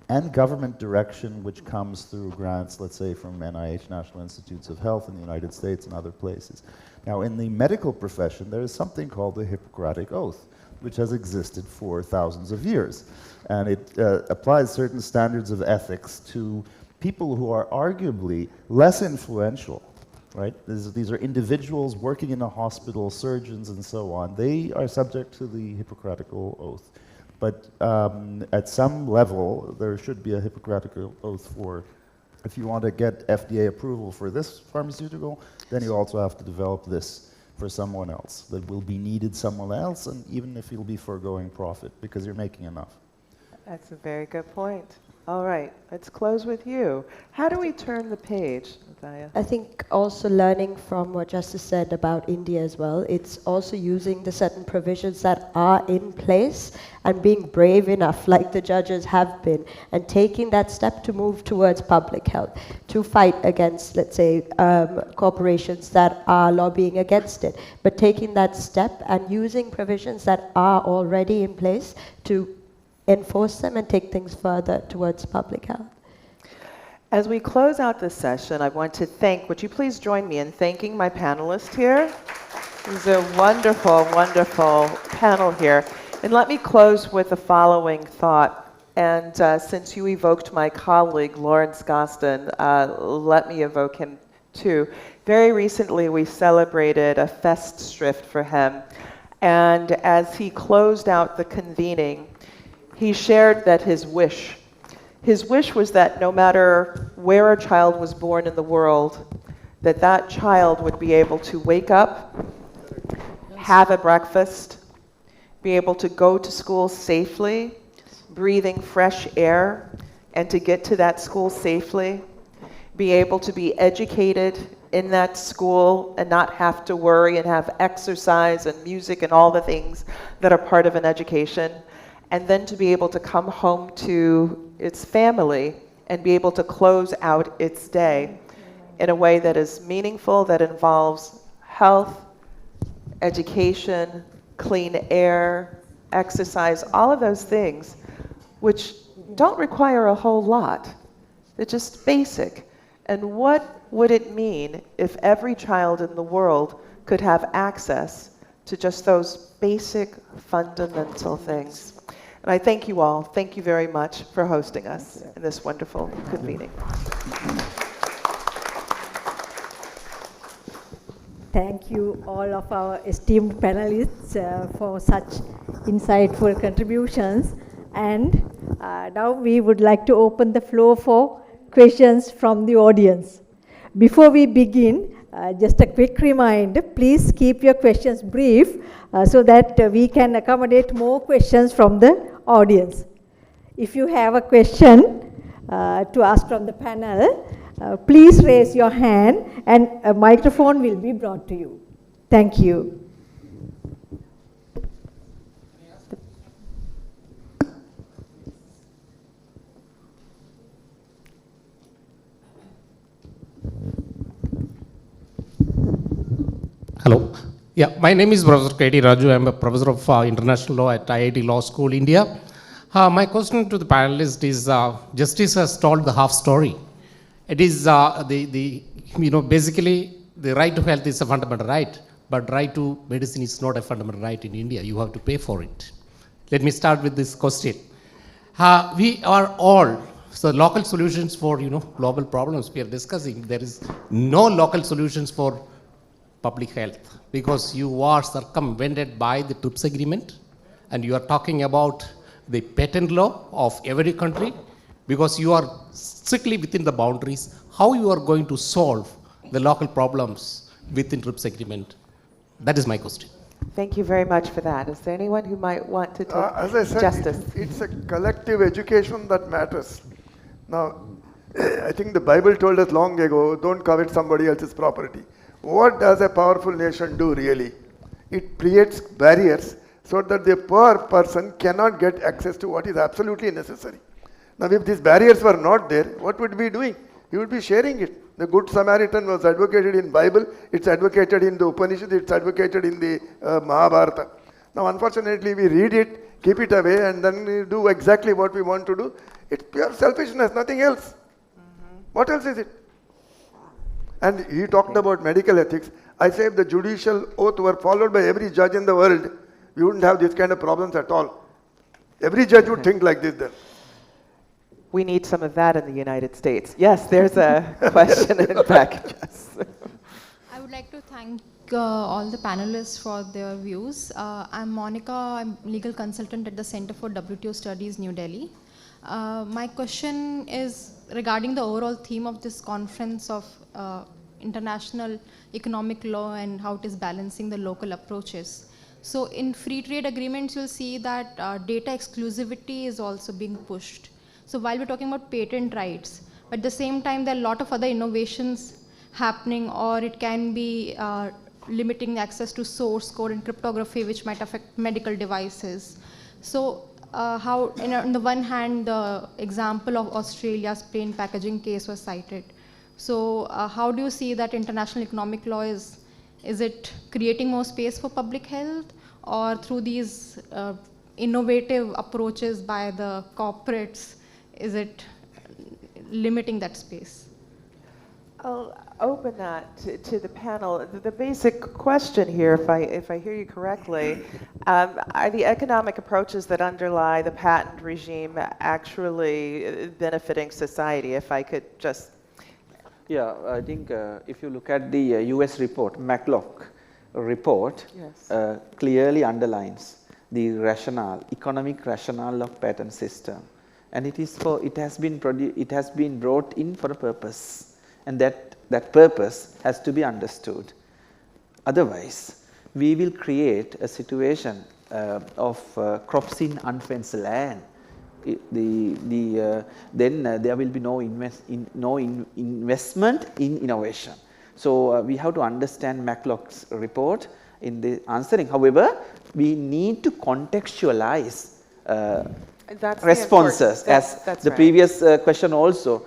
and government direction, which comes through grants, let's say from NIH, National Institutes of Health in the United States and other places. Now, in the medical profession, there is something called the Hippocratic Oath, which has existed for thousands of years. And it applies certain standards of ethics to people who are arguably less influential, right? These are individuals working in a hospital, surgeons and so on. They are subject to the Hippocratic Oath. But at some level, there should be a Hippocratic Oath for, if you want to get FDA approval for this pharmaceutical, then you also have to develop this for someone else that will be needed somewhere else, and even if you'll be foregoing profit because you're making enough. That's a very good point. All right, let's close with you. How do we turn the page, Nathaya? I think also learning from what Justice said about India as well, it's also using the certain provisions that are in place and being brave enough, like the judges have been, and taking that step to move towards public health, to fight against, let's say, corporations that are lobbying against it, but taking that step and using provisions that are already in place to enforce them and take things further towards public health. As we close out this session, I want to thank, would you please join me in thanking my panelists here? It's a wonderful, wonderful panel here. And let me close with the following thought. And since you evoked my colleague, Lawrence Gostin, let me evoke him too. Very recently, we celebrated a Festschrift for him. And as he closed out the convening, he shared that his wish was that no matter where a child was born in the world, that that child would be able to wake up, have a breakfast, be able to go to school safely, breathing fresh air, and to get to that school safely, be able to be educated in that school and not have to worry and have exercise and music and all the things that are part of an education. And then to be able to come home to its family and be able to close out its day in a way that is meaningful, that involves health, education, clean air, exercise, all of those things, which don't require a whole lot. They're just basic. And what would it mean if every child in the world could have access to just those basic, fundamental things? And I thank you all. Thank you very much for hosting us in this wonderful convening. Thank you all of our esteemed panelists for such insightful contributions. And now we would like to open the floor for questions from the audience. Before we begin, just a quick reminder, please keep your questions brief so that we can accommodate more questions from the audience. If you have a question to ask from the panel, please raise your hand and a microphone will be brought to you. Thank you. Hello. Yeah, my name is Professor K.T. Raju. I'm a professor of international law at IIT Law School, India. My question to the panelist is, justice has told the half story. It is basically the right to health is a fundamental right, but right to medicine is not a fundamental right in India. You have to pay for it. Let me start with this question. We are all, so local solutions for global problems we are discussing. There is no local solutions for public health because you are circumvented by the TRIPS agreement and you are talking about the patent law of every country because you are strictly within the boundaries. How you are going to solve the local problems within TRIPS agreement? That is my question. Thank you very much for that. Is there anyone who might want to take As I said, justice? it's a collective education that matters. Now, I think the Bible told us long ago, don't covet somebody else's property. What does a powerful nation do really? It creates barriers so that the poor person cannot get access to what is absolutely necessary. Now, if these barriers were not there, what would we be doing? You would be sharing it. The Good Samaritan was advocated in Bible, it's advocated in the Upanishads, it's advocated in the Mahabharata. Now, unfortunately, we read it, keep it away, and then we do exactly what we want to do. It's pure selfishness, nothing else. What else is it? And he talked about medical ethics. I say if the judicial oath were followed by every judge in the world, we wouldn't have these kind of problems at all. Every judge would think like this then. We need some of that in the United States. Yes, there's a question in back. Yes. I would like to thank all the panelists for their views. I'm Monica, I'm legal consultant at the Center for WTO Studies, New Delhi. My question is regarding the overall theme of this conference of international economic law and how it is balancing the local approaches. So in free trade agreements, you'll see that data exclusivity is also being pushed. So while we're talking about patent rights, but at the same time, there are a lot of other innovations happening, or it can be limiting access to source code and cryptography, which might affect medical devices. So how, on the one hand, the example of Australia's plain packaging case was cited. So how do you see that international economic law is it creating more space for public health, or through these innovative approaches by the corporates, is it limiting that space? I'll open that to the panel. The basic question here, if I hear you correctly, are the economic approaches that underlie the patent regime actually benefiting society? If I could just... Yeah, I think if you look at the US report, McLock report, Yes. clearly underlines the rationale, economic rationale of patent system, and it has been brought in for a purpose, and that purpose has to be understood. Otherwise, we will create a situation of crops in unfenced land. Then there will be no investment in innovation. So we have to understand McLock's report in the answering. However, we need to contextualize responses, that's the right. previous question also.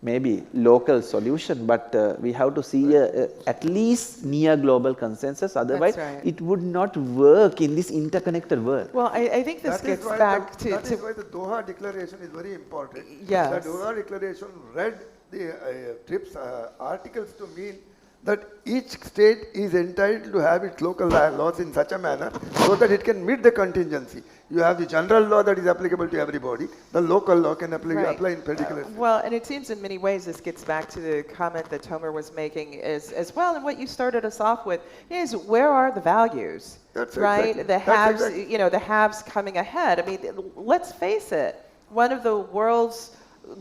Maybe local solution, but we have to see at least near global consensus. Otherwise, right. it would not work in this interconnected world. Well, I think this That is gets why back the, that to... is why the Doha Declaration is very important. Yes. The Doha Declaration read the TRIPS articles to mean that each state is entitled to have its local laws in such a manner so that it can meet the contingency. You have the general law that is applicable to everybody. The local law can apply in particular. Well, and it seems in many ways this gets back to the comment that Tomer was making as well, and what you started us off with is, where are the values? That's right? exactly. The haves, the haves coming ahead. I mean, let's face it, one of the world's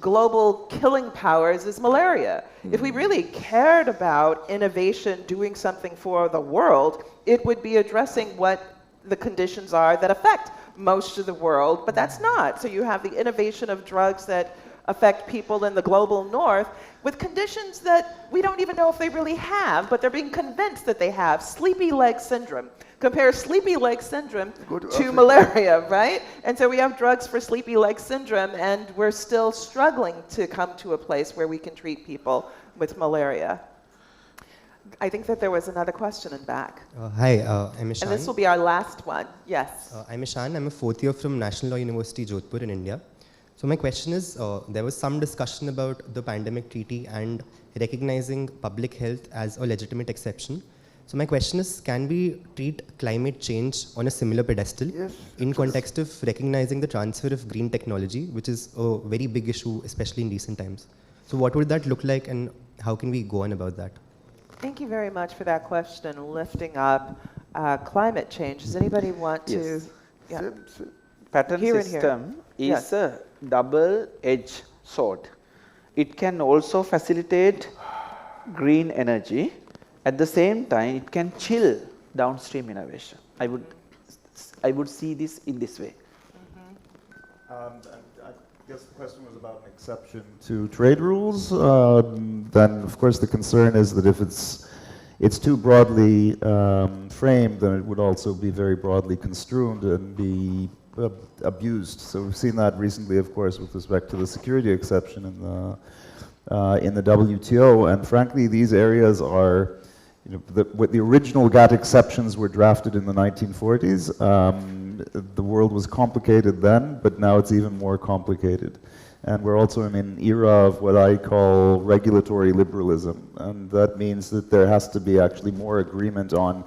global killing powers is malaria. If we really cared about innovation doing something for the world, it would be addressing what the conditions are that affect most of the world, but that's not. So you have the innovation of drugs that affect people in the global north with conditions that we don't even know if they really have, but they're being convinced that they have. Sleepy leg syndrome. Compare sleepy leg syndrome to malaria, right? And so we have drugs for sleepy leg syndrome, and we're still struggling to come to a place where we can treat people with malaria. I think that there was another question in back. Hi, I'm Ishan. And this will be our last one. Yes. I'm Ishan. I'm a fourth year from National Law University, Jodhpur in India. So my question is, there was some discussion about the pandemic treaty and recognizing public health as a legitimate exception. So my question is, can we treat climate change on a similar pedestal in context of recognizing the transfer of green technology, which is a very big issue, especially in recent times? So what would that look like, and how can we go on about that? Thank you very much for that question, lifting up climate change. Does anybody want to? Yeah. Patent system is a double-edged sword. It can also facilitate green energy. At the same time, it can chill downstream innovation. I would see this in this way. I guess the question was about an exception to trade rules. Then, of course, the concern is that if it's too broadly framed, then it would also be very broadly construed and be abused. So we've seen that recently, of course, with respect to the security exception in the WTO. And frankly, these areas are, what the original GATT exceptions were drafted in the 1940s. The world was complicated then, but now it's even more complicated. And we're also in an era of what I call regulatory liberalism. And that means that there has to be actually more agreement on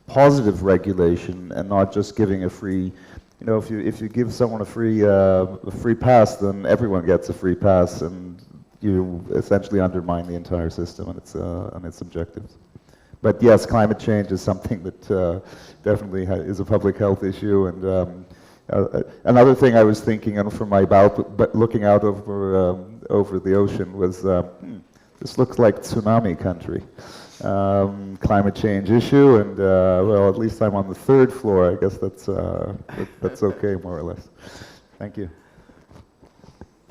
positive regulation and not just giving a free, if you give someone a free pass, then everyone gets a free pass, and you essentially undermine the entire system and its objectives. But yes, climate change is something that definitely is a public health issue. And another thing I was thinking, and from my looking out over the ocean, was this looks like tsunami country. Climate change issue, and well, at least I'm on the 3rd floor. I guess that's okay, more or less. Thank you.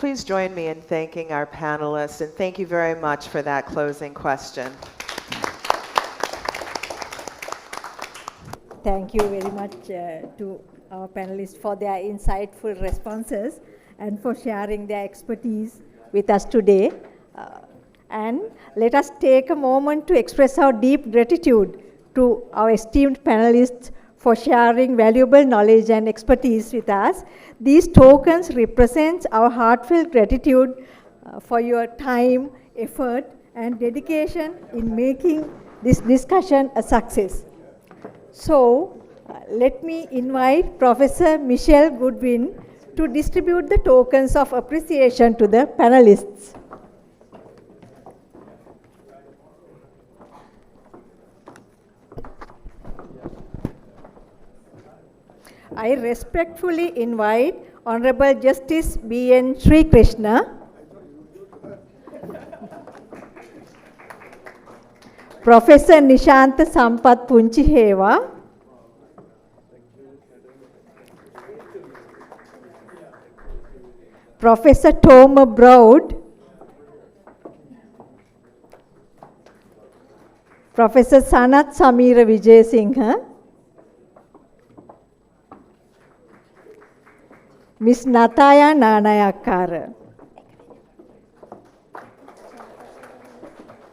Please join me in thanking our panelists, and thank you very much for that closing question. Thank you very much to our panelists for their insightful responses and for sharing their expertise with us today. And let us take a moment to express our deep gratitude to our esteemed panelists for sharing valuable knowledge and expertise with us. These tokens represent our heartfelt gratitude for your time, effort, and dedication in making this discussion a success. So, let me invite Professor Michele Goodwin to distribute the tokens of appreciation to the panelists. I respectfully invite Honorable Justice B.N. Srikrishna, Professor Nishantha Sampath Punchihewa, Professor Toma Broude, Professor Sanath Sameera Wijesinghe, Ms. Nathaya Nanayakkara.